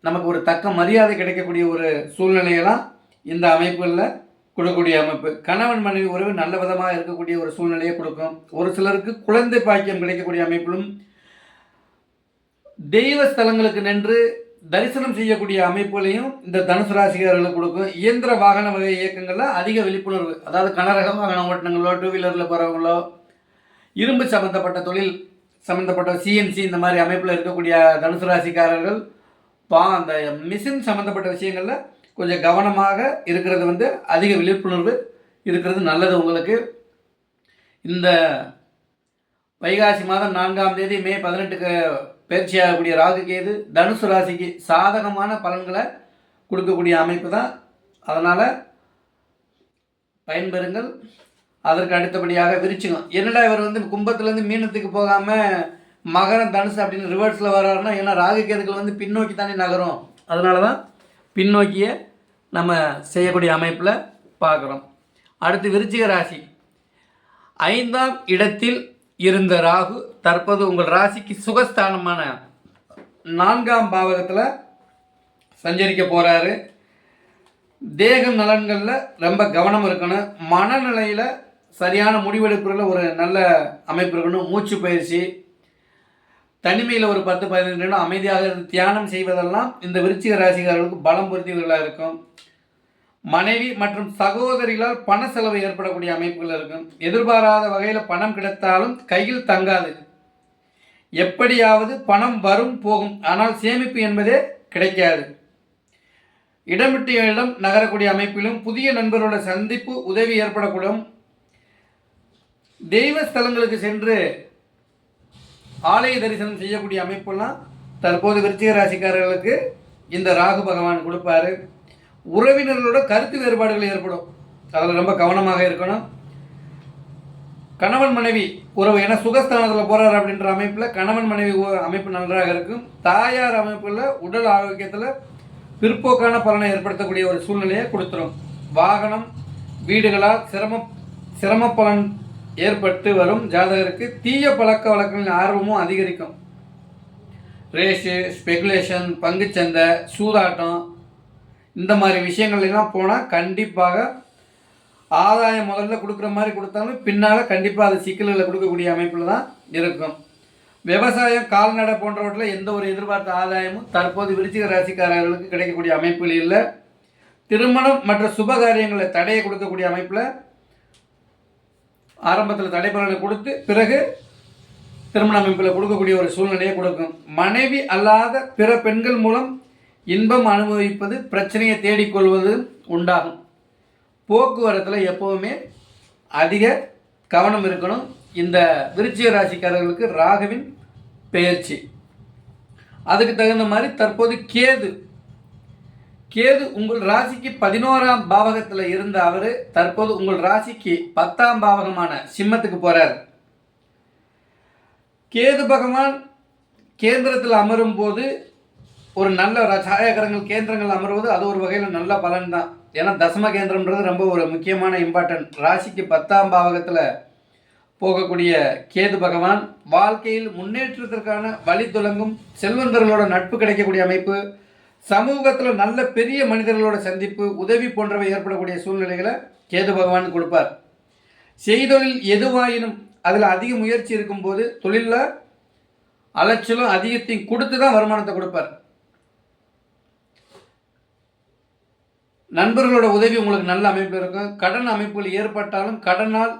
நமக்கு ஒரு தக்க மரியாதை கிடைக்கக்கூடிய ஒரு சூழ்நிலையெல்லாம் இந்த அமைப்புகளில் கொடுக்கக்கூடிய அமைப்பு. கணவன் மனைவி உறவு நல்ல விதமாக இருக்கக்கூடிய ஒரு சூழ்நிலையை கொடுக்கும். ஒரு சிலருக்கு குழந்தை பாக்கியம் கிடைக்கக்கூடிய அமைப்பிலும், தெய்வ ஸ்தலங்களுக்கு நின்று தரிசனம் செய்யக்கூடிய அமைப்புகளையும் இந்த தனுசு ராசிக்காரர்களுக்கு கொடுக்கும். இயந்திர வாகன வகை இயக்கங்களில் அதிக விழிப்புணர்வு, அதாவது கனரக வாகன ஓட்டினங்களோ, டூ வீலரில் போகிறவங்களோ, இரும்பு சம்மந்தப்பட்ட தொழில் சம்மந்தப்பட்ட சிஎன்சி இந்த மாதிரி அமைப்பில் இருக்கக்கூடிய தனுசு ராசிக்காரர்கள் அந்த மிஷின் சம்மந்தப்பட்ட விஷயங்களில் கொஞ்சம் கவனமாக இருக்கிறது அதிக விழிப்புணர்வு இருக்கிறது நல்லது. உங்களுக்கு இந்த வைகாசி மாதம் 4ஆம் தேதி மே 18க்கு பயிற்சியாகக்கூடிய ராகு கேது தனுசு ராசிக்கு சாதகமான பலன்களை கொடுக்கக்கூடிய அமைப்பு தான். அதனால் பயன்பெறுங்கள். அதற்கு அடுத்தபடியாக விருச்சிகம். என்னடா இவர் கும்பத்துலேருந்து மீனத்துக்கு போகாமல் மகரம் தனுசு அப்படின்னு ரிவர்ஸில் வர்றாருன்னா, ஏன்னா ராகு கேதுக்கள் பின்னோக்கி தானே நகரும். அதனால தான் பின்னோக்கிய நம்ம செய்யக்கூடிய அமைப்பில் பார்க்குறோம். அடுத்து விருச்சிக ராசி. 5ஆம் இடத்தில் இருந்த ராகு தற்போது உங்கள் ராசிக்கு சுகஸ்தானமான 4ஆம் பாவகத்தில் சஞ்சரிக்க போகிறாரு. தேக நலன்களில் ரொம்ப கவனம் இருக்கணும். மனநிலையில் சரியான முடிவெடுப்புகளில் ஒரு நல்ல அமைப்பு இருக்கணும். மூச்சு பயிற்சி, தனிமையில் ஒரு 10-15 நிமிடம் அமைதியாக தியானம் செய்வதெல்லாம் இந்த விருச்சிக ராசிக்காரர்களுக்கு பலம் பொருத்தியவர்களாக இருக்கும். மனைவி மற்றும் சகோதரிகளால் பண செலவு ஏற்படக்கூடிய அமைப்புகள் இருக்கும். எதிர்பாராத வகையில் பணம் கிடைத்தாலும் கையில் தங்காது. எப்படியாவது பணம் வரும் போகும், ஆனால் சேமிப்பு என்பதே கிடைக்காது. இடமிட்டு இடம் நகரக்கூடிய அமைப்பிலும் புதிய நண்பர்களோட சந்திப்பு உதவி ஏற்படக்கூடும். தெய்வ ஸ்தலங்களுக்கு சென்று ஆலய தரிசனம் செய்யக்கூடிய அமைப்பெல்லாம் தற்போது விருச்சிக ராசிக்காரர்களுக்கு இந்த ராகு பகவான் கொடுப்பாரு. உறவினர்களோட கருத்து வேறுபாடுகள் ஏற்படும், அதில் ரொம்ப கவனமாக இருக்கணும். கணவன் மனைவி உறவு, ஏன்னா சுகஸ்தானத்தில் போகிறார் அப்படின்ற அமைப்பில் கணவன் மனைவி அமைப்பு நன்றாக இருக்கும். தாயார் அமைப்பில் உடல் ஆரோக்கியத்தில் பிற்போக்கான பலனை ஏற்படுத்தக்கூடிய ஒரு சூழ்நிலையை கொடுத்துரும். வாகனம், வீடுகளால் சிரம பலன் ஏற்பட்டு வரும் ஜாதகருக்கு தீய பழக்க வழக்கங்களின் ஆர்வமும் அதிகரிக்கும். ரேஷு, ஸ்பெகுலேஷன், பங்குச்சந்தை, சூதாட்டம் இந்த மாதிரி விஷயங்கள்லாம் போனால் கண்டிப்பாக ஆதாயம் முதல்ல கொடுக்குற மாதிரி கொடுத்தாலும் பின்னால் கண்டிப்பாக அது சிக்கல்களை கொடுக்கக்கூடிய அமைப்பில் தான் இருக்கும். விவசாயம், கால்நடை போன்றவற்றில் எந்த ஒரு எதிர்பார்த்த ஆதாயமும் தற்போது விருச்சிக ராசிக்காரர்களுக்கு கிடைக்கக்கூடிய அமைப்புகள் இல்லை. திருமணம் மற்ற சுப காரியங்களை தடையை கொடுக்கக்கூடிய அமைப்பில் ஆரம்பத்தில் தடைபலனை கொடுத்து பிறகு திருமண அமைப்பில் கொடுக்கக்கூடிய ஒரு சூழ்நிலையை கொடுக்கும். மனைவி அல்லாத பிற பெண்கள் மூலம் இன்பம் அனுபவிப்பது, பிரச்சனையை தேடிக்கொள்வது உண்டாகும். போக்குவரத்தில் எப்போவுமே அதிக கவனம் இருக்கணும். இந்த விருச்சிக ராசிக்காரர்களுக்கு ராகுவின் பெயர்ச்சி அதுக்கு தகுந்த மாதிரி தற்போது கேது உங்கள் ராசிக்கு 11ஆம் பாவகத்தில் இருந்த அவர் தற்போது உங்கள் ராசிக்கு 10ஆம் பாவகமான சிம்மத்துக்கு போகிறார். கேது பகவான் கேந்திரத்தில் அமரும் போது ஒரு நல்ல சாயகரங்கள் கேந்திரங்கள் அமர்வது அது ஒரு வகையில் நல்ல பலன் தான். ஏன்னா தசம கேந்திரம்ன்றது ரொம்ப ஒரு முக்கியமான இம்பார்ட்டன்ட். ராசிக்கு 10ஆம் பாவகத்தில் போகக்கூடிய கேது பகவான் வாழ்க்கையில் முன்னேற்றத்திற்கான வழி தொடங்கும். செல்வந்தர்களோட நட்பு கிடைக்கக்கூடிய அமைப்பு, சமூகத்தில் நல்ல பெரிய மனிதர்களோட சந்திப்பு, உதவி போன்றவை ஏற்படக்கூடிய சூழ்நிலைகளை கேது பகவான் கொடுப்பார். செய்தொழில் எதுவாயினும் அதில் அதிக முயற்சி இருக்கும்போது தொழிலில் அலைச்சலும் அதிகத்தையும் கொடுத்து தான் வருமானத்தை கொடுப்பார். நண்பர்களோட உதவி உங்களுக்கு நல்ல அமைப்பு இருக்கும். கடன் அமைப்புகள் ஏற்பட்டாலும் கடனால்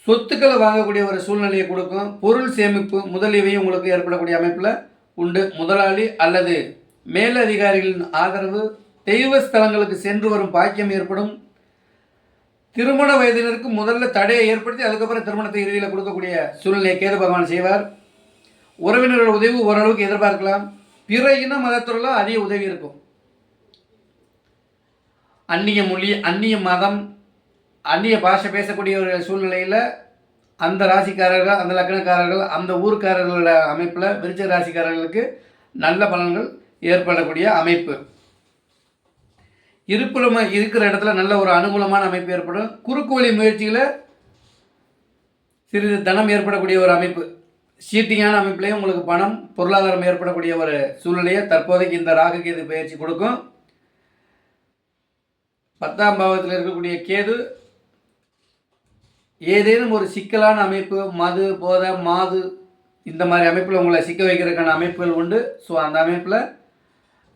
சொத்துக்களை வாங்கக்கூடிய ஒரு சூழ்நிலையை கொடுக்கும். பொருள் சேமிப்பு முதலியவையும் உங்களுக்கு ஏற்படக்கூடிய அமைப்பில் உண்டு. முதலாளி அல்லது மேலதிகாரிகளின் ஆதரவு, தெய்வ ஸ்தலங்களுக்கு சென்று வரும் பாக்கியம் ஏற்படும். திருமண வயதினருக்கு முதல்ல தடையை ஏற்படுத்தி அதுக்கப்புறம் திருமணத்தை இறுதியில் கொடுக்கக்கூடிய சூழ்நிலையை கேது பகவான் செய்வார். உறவினர்களோட உதவி ஓரளவுக்கு எதிர்பார்க்கலாம். பிற இன மதத்துறையில் அதிக உதவி இருக்கும். அந்நிய மொழி, அந்நிய மதம், அந்நிய பாஷை பேசக்கூடிய ஒரு சூழ்நிலையில் அந்த ராசிக்காரர்கள், அந்த லக்னக்காரர்கள், அந்த ஊர்க்காரர்களோட அமைப்பில் விருச்சிக ராசிக்காரர்களுக்கு நல்ல பலன்கள் ஏற்படக்கூடிய அமைப்பு. இருக்கிற இடத்துல நல்ல ஒரு அனுகூலமான அமைப்பு ஏற்படும். குறுக்கு வழி முயற்சியில் சிறிது தனம் ஏற்படக்கூடிய ஒரு அமைப்பு. சீட்டிங்கான அமைப்புலேயும் உங்களுக்கு பணம் பொருளாதாரம் ஏற்படக்கூடிய ஒரு சூழ்நிலையை தற்போதைக்கு இந்த ராகு கேது பயிற்சி கொடுக்கும். 10ஆம் பாவத்தில் இருக்கக்கூடிய கேது ஏதேனும் ஒரு சிக்கலான அமைப்பு, மது, போதை, மாது இந்த மாதிரி அமைப்பில் உங்களை சிக்க வைக்கிறதுக்கான அமைப்புகள் உண்டு. ஸோ அந்த அமைப்பில்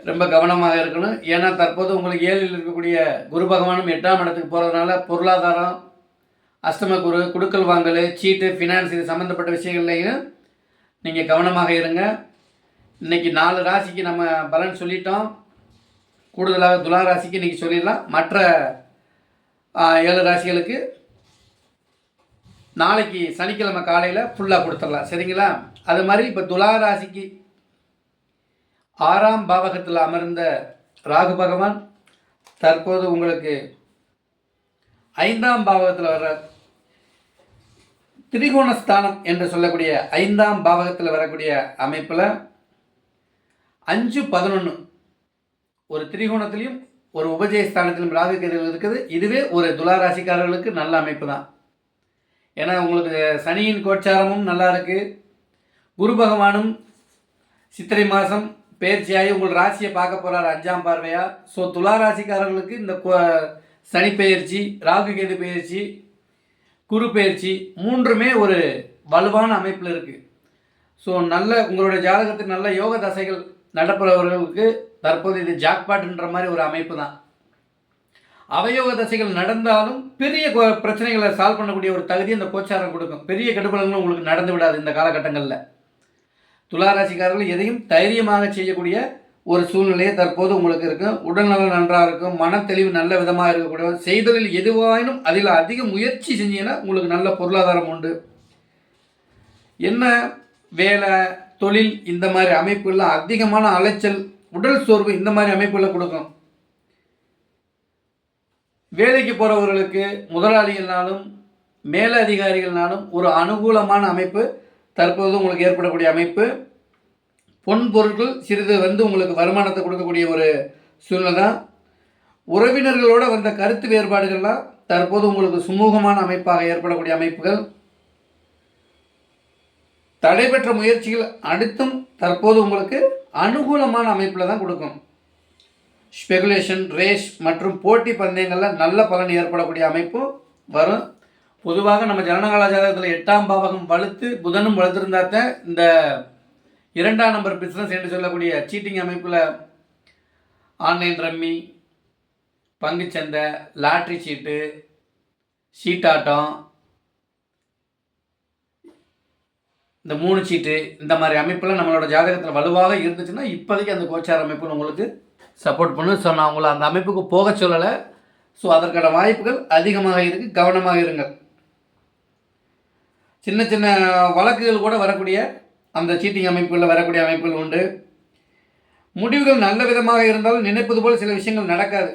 ரொம்ப கவனமாக இருக்கணும். ஏன்னா தற்போது உங்களுக்கு 7ல் இருக்கக்கூடிய குரு பகவானும் 8ஆம் இடத்துக்கு போகிறதுனால பொருளாதாரம், அஷ்டம குரு, குடுக்கல் வாங்கல், சீட்டு, ஃபினான்ஸ் இது சம்மந்தப்பட்ட விஷயங்கள்லையும் நீங்கள் கவனமாக இருங்க. இன்றைக்கி 4 ராசிக்கு நம்ம பலன் சொல்லிட்டோம். கூடுதலாக துலா ராசிக்கு இன்றைக்கி சொல்லிடலாம். மற்ற 7 ராசிகளுக்கு நாளைக்கு சனிக்கிழமை காலையில் ஃபுல்லாக கொடுத்துடலாம். சரிங்களா? அது மாதிரி இப்போ துலா ராசிக்கு 6ஆம் பாவகத்தில் அமர்ந்த ராகு பகவான் தற்போது உங்களுக்கு 5ஆம் பாவகத்தில் வர்ற திரிகோணஸ்தானம் என்று சொல்லக்கூடிய 5ஆம் பாவகத்தில் வரக்கூடிய அமைப்பில் 5-11 ஒரு திரிகோணத்திலையும் ஒரு உபஜயஸ்தானத்திலும் ராகு கேதுகள் இருக்குது. இதுவே ஒரு துலா ராசிக்காரர்களுக்கு நல்ல அமைப்பு தான். ஏன்னா உங்களுக்கு சனியின் கோச்சாரமும் நல்லா இருக்குது. குரு பகவானும் சித்திரை மாதம் பயிற்சியாகி உங்கள் ராசியை பார்க்க போகிறார் 5ஆம் பார்வையாக. ஸோ துலா ராசிக்காரர்களுக்கு இந்த சனி பயிற்சி, ராகு கேது பயிற்சி, குரு பயிற்சி மூன்றுமே ஒரு வலுவான அமைப்பில் இருக்குது. ஸோ நல்ல உங்களுடைய ஜாதகத்தில் நல்ல யோக தசைகள் நடப்புறவர்களுக்கு தற்போது இது ஜாக்பாட்ன்ற மாதிரி ஒரு அமைப்பு தான். அவயோக தசைகள் நடந்தாலும் பெரிய பிரச்சனைகளை சால்வ் பண்ணக்கூடிய ஒரு தகுதி அந்த கோச்சாரம் கொடுக்கும். பெரிய கெடுபலங்களும் உங்களுக்கு நடந்து விடாது இந்த காலகட்டங்களில். துளாராசிக்காரர்கள் எதையும் தைரியமாக செய்யக்கூடிய ஒரு சூழ்நிலையை தற்போது உங்களுக்கு இருக்கும். உடல்நலம் நன்றாக இருக்கும். மன தெளிவு நல்ல விதமாக இருக்கக்கூடிய செய்தலில் எதுவாயினும் அதில் அதிக முயற்சி செஞ்சீங்கன்னா உங்களுக்கு நல்ல பொருளாதாரம் உண்டு. என்ன வேலை, தொழில் இந்த மாதிரி அமைப்புலாம் அதிகமான அலைச்சல், உடல் சோர்வு இந்த மாதிரி அமைப்புகளை கொடுக்கும். வேலைக்கு போகிறவர்களுக்கு முதலாளிகள்னாலும் மேலதிகாரிகள்னாலும் ஒரு அனுகூலமான அமைப்பு தற்போது உங்களுக்கு ஏற்படக்கூடிய அமைப்பு. பொன் பொருட்கள் சிறிது உங்களுக்கு வருமானத்தை கொடுக்கக்கூடிய ஒரு சூழ்நிலை தான். உறவினர்களோட வந்த கருத்து வேறுபாடுகள்லாம் தற்போது உங்களுக்கு சுமூகமான அமைப்பாக ஏற்படக்கூடிய அமைப்புகள். தடைபெற்ற முயற்சிகள் அடுத்தும் தற்போது உங்களுக்கு அனுகூலமான அமைப்பில் தான் கொடுக்கும். ஸ்பெகுலேஷன், ரேஸ் மற்றும் போட்டி பந்தயங்களில் நல்ல பலன் ஏற்படக்கூடிய அமைப்பும் வரும். பொதுவாக நம்ம ஜனனகால ஜாதகத்தில் 8ஆம் பாவகம் வலுத்து புதனும் வலுத்திருந்தாத்தான் இந்த 2ஆம் நம்பர் பிஸ்னஸ் என்று சொல்லக்கூடிய சீட்டிங் அமைப்பில் ஆன்லைன் ரம்மி, பங்குச்சந்தை, லாட்ரி சீட்டு, சீட்டாட்டம், இந்த 3 சீட்டு இந்த மாதிரி அமைப்பில் நம்மளோட ஜாதகத்தில் வலுவாக இருந்துச்சுன்னா இப்போதைக்கு அந்த கோச்சார அமைப்புன்னு உங்களுக்கு சப்போர்ட் பண்ணு. ஸோ நான் உங்களை அந்த அமைப்புக்கு போக சொல்லலை. ஸோ அதற்கான வாய்ப்புகள் அதிகமாக இருக்குது. கவனமாக இருங்கள். சின்ன சின்ன வழக்குகள் கூட வரக்கூடிய அந்த சீட்டிங் அமைப்புகளில் வரக்கூடிய அமைப்புகள் உண்டு. முடிவுகள் நல்ல விதமாக இருந்தாலும் நினைப்பது போல் சில விஷயங்கள் நடக்காது.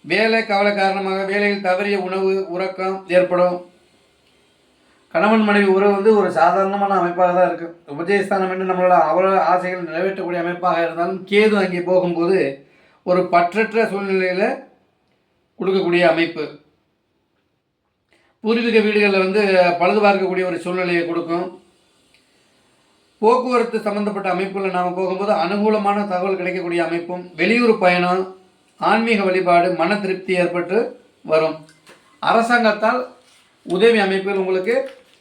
வேலை கவலை காரணமாக வேலையில் தவறிய உணவு, உறக்கம் ஏற்படும். கணவன் மனைவி உறவு ஒரு சாதாரணமான அமைப்பாக தான் இருக்குது. உபஜயஸ்தானம் என்று நம்மளோட அவரோட ஆசைகள் நிறைவேற்றக்கூடிய அமைப்பாக இருந்தாலும் கேது அங்கே போகும்போது ஒரு பற்றற்ற சூழ்நிலையில் கொடுக்கக்கூடிய அமைப்பு. பூர்வீக வீடுகளில் பழுது பார்க்கக்கூடிய ஒரு சூழ்நிலையை கொடுக்கும். போக்குவரத்து சம்பந்தப்பட்ட அமைப்புகளில் நாம் போகும்போது அனுகூலமான தகவல் கிடைக்கக்கூடிய அமைப்பும், வெளியூர் பயணம், ஆன்மீக வழிபாடு, மன திருப்தி ஏற்பட்டு வரும். அரசாங்கத்தால் உதவி அமைப்புகள் உங்களுக்கு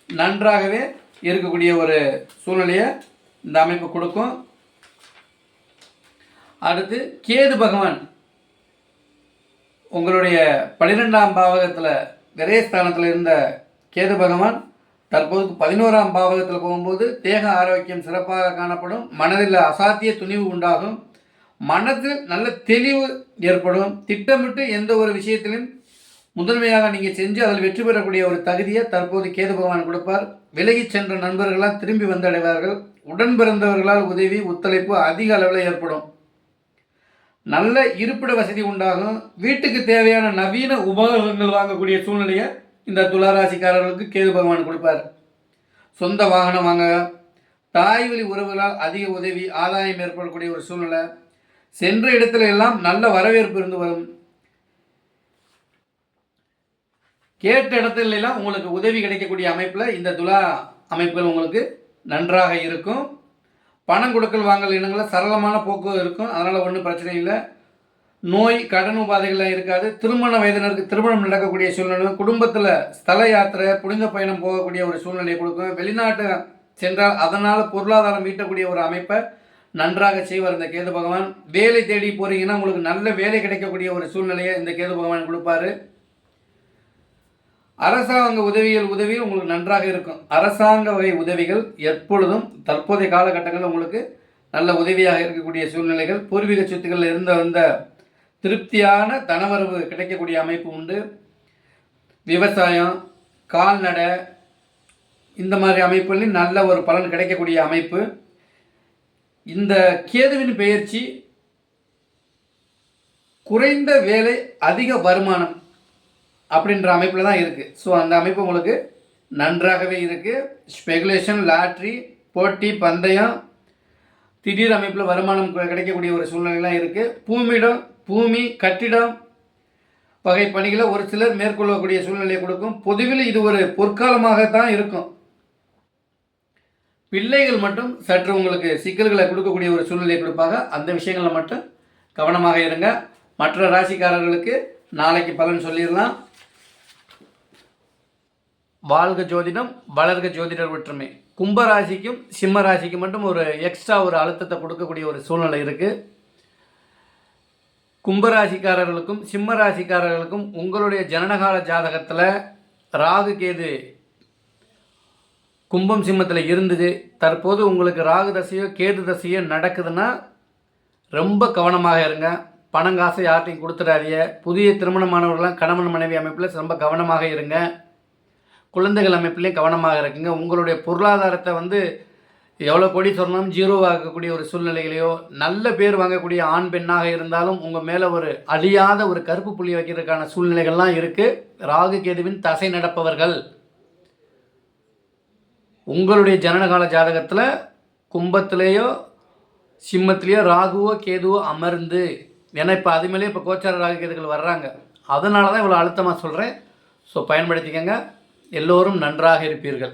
நன்றாகவே இருக்கக்கூடிய ஒரு சூழ்நிலையை இந்த அமைப்பு கொடுக்கும். அடுத்து கேது பகவான் உங்களுடைய 12ஆம் பாவகத்தில் விரயஸ்தானத்தில் இருந்த கேது பகவான் தற்போது 11ஆம் பாவகத்தில் போகும்போது தேக ஆரோக்கியம் சிறப்பாக காணப்படும். மனதில் அசாத்திய துணிவு உண்டாகும். மனதில் நல்ல தெளிவு ஏற்படும். திட்டமிட்டு எந்த ஒரு விஷயத்திலும் முதன்மையாக நீங்கள் செஞ்சு அதில் வெற்றி பெறக்கூடிய ஒரு தகுதியை தற்போது கேது பகவான் கொடுப்பார். விலகி சென்ற நண்பர்களால் திரும்பி வந்தடைவார்கள். உடன் பிறந்தவர்களால் உதவி, ஒத்துழைப்பு அதிக அளவில் ஏற்படும். நல்ல இருப்பிட வசதி உண்டாகும். வீட்டுக்கு தேவையான நவீன உபகரணங்கள் வாங்கக்கூடிய சூழ்நிலையை இந்த துளாராசிக்காரர்களுக்கு கேது பகவான் கொடுப்பார். சொந்த வாகனம் வாங்க, தாய் வழி உறவுகளால் அதிக உதவி, ஆதாயம் ஏற்படக்கூடிய ஒரு சூழ்நிலை, சென்ற இடத்துல எல்லாம் நல்ல வரவேற்பு இருந்து வரும். கேட்ட இடத்துல எல்லாம் உங்களுக்கு உதவி கிடைக்கக்கூடிய அமைப்பில் இந்த துலா அமைப்புகள் உங்களுக்கு நன்றாக இருக்கும். பணம் கொடுக்கல் வாங்கல் இனங்களில் சரளமான போக்கு இருக்கும். அதனால் ஒன்றும் பிரச்சனை இல்லை. நோய் கடன் உபாதைகள்லாம் இருக்காது. திருமண வயதினருக்கு திருமணம் நடக்கக்கூடிய சூழ்நிலை, குடும்பத்தில் ஸ்தல யாத்திரை புனித பயணம் போகக்கூடிய ஒரு சூழ்நிலையை கொடுக்கும். வெளிநாட்டு சென்றால் அதனால் பொருளாதாரம் ஈட்டக்கூடிய ஒரு அமைப்பை நன்றாக செய்வார் இந்த கேது பகவான். வேலை தேடி போகிறீங்கன்னா உங்களுக்கு நல்ல வேலை கிடைக்கக்கூடிய ஒரு சூழ்நிலையை இந்த கேது பகவான் கொடுப்பாரு. அரசாங்க உதவிகள் உங்களுக்கு நன்றாக இருக்கும். அரசாங்க வகை உதவிகள் எப்பொழுதும் தற்போதைய காலகட்டங்களில் உங்களுக்கு நல்ல உதவியாக இருக்கக்கூடிய சூழ்நிலைகள், பூர்வீக சொத்துக்களில் இருந்த வந்த திருப்தியான தனவரவு கிடைக்கக்கூடிய அமைப்பு உண்டு. விவசாயம், கால்நடை, இந்த மாதிரி அமைப்புகளில் நல்ல ஒரு பலன் கிடைக்கக்கூடிய அமைப்பு. இந்த கேதுவின் பெயர்ச்சி குறைந்த வேலை அதிக வருமானம் அப்படின்ற அமைப்பில் தான் இருக்குது. ஸோ அந்த அமைப்பு உங்களுக்கு நன்றாகவே இருக்குது. ஸ்பெகுலேஷன், லாட்ரி, போட்டி, பந்தயம், திடீர் அமைப்பில் வருமானம் கிடைக்கக்கூடிய ஒரு சூழ்நிலைலாம் இருக்குது. பூமி, கட்டிடம் வகை பணிகளை ஒரு சிலர் மேற்கொள்ளக்கூடிய சூழ்நிலையை கொடுக்கும். பொதுவில் இது ஒரு பொற்காலமாகத்தான் இருக்கும். பிள்ளைகள் மட்டும் சற்று உங்களுக்கு சிக்கல்களை கொடுக்கக்கூடிய ஒரு சூழ்நிலையை கொடுப்பாங்க. அந்த விஷயங்களில் மட்டும் கவனமாக இருங்க. மற்ற ராசிக்காரர்களுக்கு நாளைக்கு பலன் சொல்லிடலாம். வாழ்க ஜோதிடம், வளர்க ஜோதிடர் ஒற்றுமை. கும்பராசிக்கும் சிம்ம ராசிக்கும் மட்டும் ஒரு எக்ஸ்ட்ரா ஒரு அழுத்தத்தை கொடுக்கக்கூடிய ஒரு சூழ்நிலை இருக்குது. கும்பராசிக்காரர்களுக்கும் சிம்ம ராசிக்காரர்களுக்கும் உங்களுடைய ஜனனகால ஜாதகத்தில் ராகு கேது கும்பம் சிம்மத்தில் இருந்தது. தற்போது உங்களுக்கு ராகு தசையோ கேது தசையோ நடக்குதுன்னா ரொம்ப கவனமாக இருங்க. பணங்காசை யார்ட்டையும் கொடுத்துடாதீங்க. புதிய திருமணமானவர்களாம் கணவன் மனைவி அமைப்பில் ரொம்ப கவனமாக இருங்க. குழந்தைகள் அமைப்புலேயும் கவனமாக இருக்குங்க. உங்களுடைய பொருளாதாரத்தை எவ்வளோ கோடி சொன்னாலும் ஜீரோவாகக்கூடிய ஒரு சூழ்நிலைகளையோ, நல்ல பேர் வாங்கக்கூடிய ஆண் பெண்ணாக இருந்தாலும் உங்கள் மேலே ஒரு அழியாத ஒரு கருப்பு புள்ளி வைக்கிறதுக்கான சூழ்நிலைகள்லாம் இருக்குது. ராகு கேதுவின் தசை நடப்பவர்கள் உங்களுடைய ஜனனகால ஜாதகத்தில் கும்பத்திலேயோ சிம்மத்திலேயோ ராகுவோ கேதுவோ அமர்ந்து, ஏன்னா இப்போ அதுமேலேயே இப்போ கோச்சார ராகு கேதுகள் வர்றாங்க. அதனால தான் இவ்வளோ அழுத்தமாக சொல்கிறேன். ஸோ பயன்படுத்திக்கங்க. எல்லோரும் நன்றாக இருப்பீர்கள்.